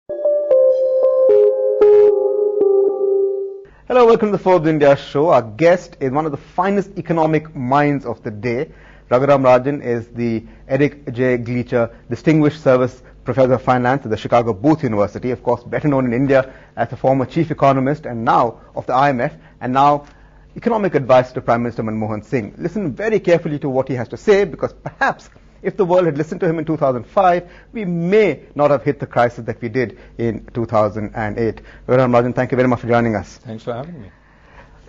Hello, welcome to the Forbes India show. Our guest is one of the finest economic minds of the day. Raghuram Rajan is the Eric J. Gleacher Distinguished Service Professor of Finance at the Chicago Booth University, of course better known in India as a former chief economist and now of the IMF, and now economic advisor to Prime Minister Manmohan Singh. Listen very carefully to what he has to say, because perhaps if the world had listened to him in 2005, we may not have hit the crisis that we did in 2008. Raghuram Rajan, thank you very much for joining us. Thanks for having me.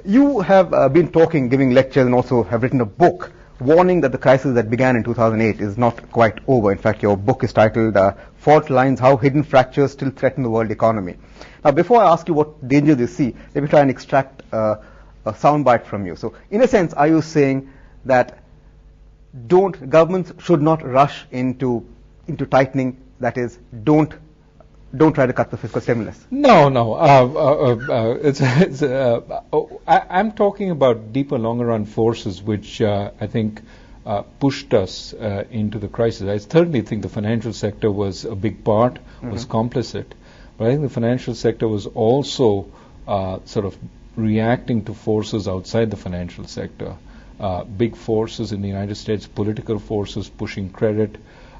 You have been talking, giving lectures, and also have written a book warning that the crisis that began in 2008 is not quite over. In fact, your book is titled Fault Lines, How Hidden Fractures Still Threaten the World Economy. Now, before I ask you what dangers you see, let me try and extract a soundbite from you. So, in a sense, are you saying that governments should not rush into tightening, that is, don't try to cut the fiscal stimulus? No. I'm talking about deeper, longer-run forces which I think pushed us into the crisis. I certainly think the financial sector was a big part, was complicit, but I think the financial sector was also sort of reacting to forces outside the financial sector. Big forces in the United States, political forces pushing credit.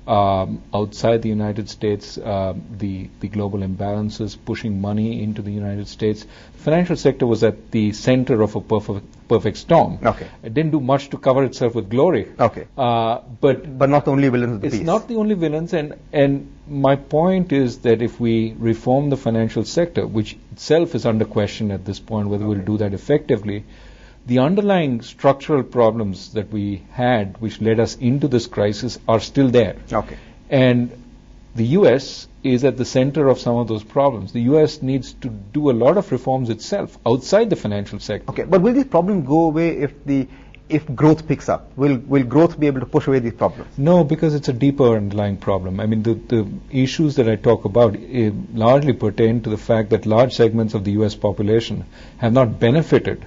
Outside the United States, the global imbalances pushing money into the United States. The financial sector was at the center of a perfect storm. Okay. It didn't do much to cover itself with glory. Okay. But not the only villains of the piece. It's not the only villains, and my point is that if we reform the financial sector, which itself is under question at this point, whether we'll do that effectively, the underlying structural problems that we had, which led us into this crisis, are still there. Okay. And the U.S. is at the center of some of those problems. The U.S. needs to do a lot of reforms itself outside the financial sector. Okay, but will these problems go away if growth picks up? Will growth be able to push away these problems? No, because it's a deeper underlying problem. I mean, the issues that I talk about largely pertain to the fact that large segments of the U.S. population have not benefited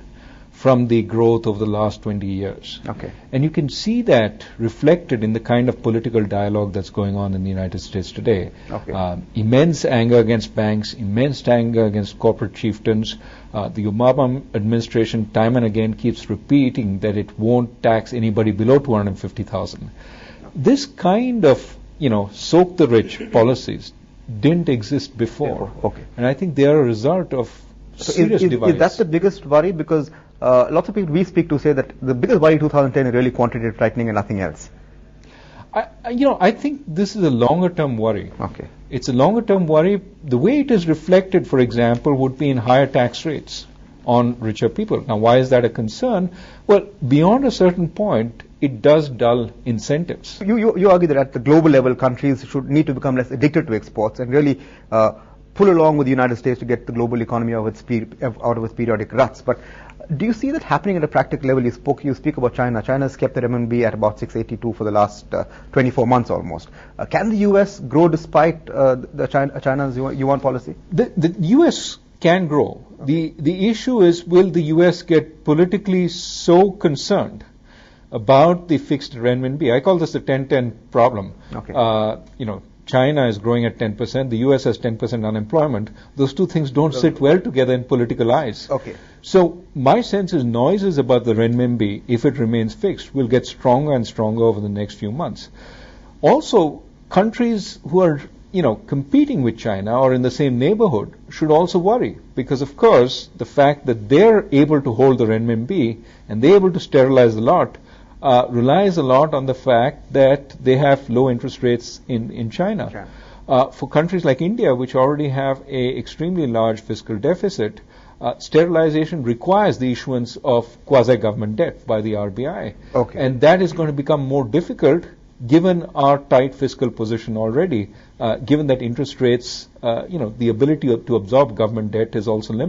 from the growth of the last 20 years. Okay. And you can see that reflected in the kind of political dialogue that's going on in the United States today. Okay. Immense anger against banks, immense anger against corporate chieftains. The Obama administration time and again keeps repeating that it won't tax anybody below $250,000. This kind of, soak the rich policies didn't exist before. Yeah. Okay. And I think they are a result of serious divides. Is that the biggest worry? Because lots of people we speak to say that the biggest worry in 2010 is really quantitative tightening and nothing else. I think this is a longer-term worry. Okay. It's a longer-term worry. The way it is reflected, for example, would be in higher tax rates on richer people. Now, why is that a concern? Well, beyond a certain point, it does dull incentives. You argue that at the global level, countries should need to become less addicted to exports and really pull along with the United States to get the global economy out of its periodic ruts. But do you see that happening at a practical level? You speak about China. China has kept the renminbi at about 682 for the last 24 months almost. Can the U.S. grow despite China's yuan policy? The U.S. can grow. The issue is, will the U.S. get politically so concerned about the fixed renminbi? I call this the 10-10 problem. Okay. China is growing at 10%, the US has 10% unemployment. Those two things don't sit well together in political eyes. Okay. So my sense is noises about the renminbi, if it remains fixed, will get stronger and stronger over the next few months. Also, countries who are competing with China or in the same neighborhood should also worry, because of course the fact that they're able to hold the renminbi and they're able to sterilize the lot relies a lot on the fact that they have low interest rates in China. Sure. For countries like India, which already have an extremely large fiscal deficit, sterilization requires the issuance of quasi-government debt by the RBI. Okay. And that is going to become more difficult given our tight fiscal position already, given that interest rates, the ability to absorb government debt is also limited.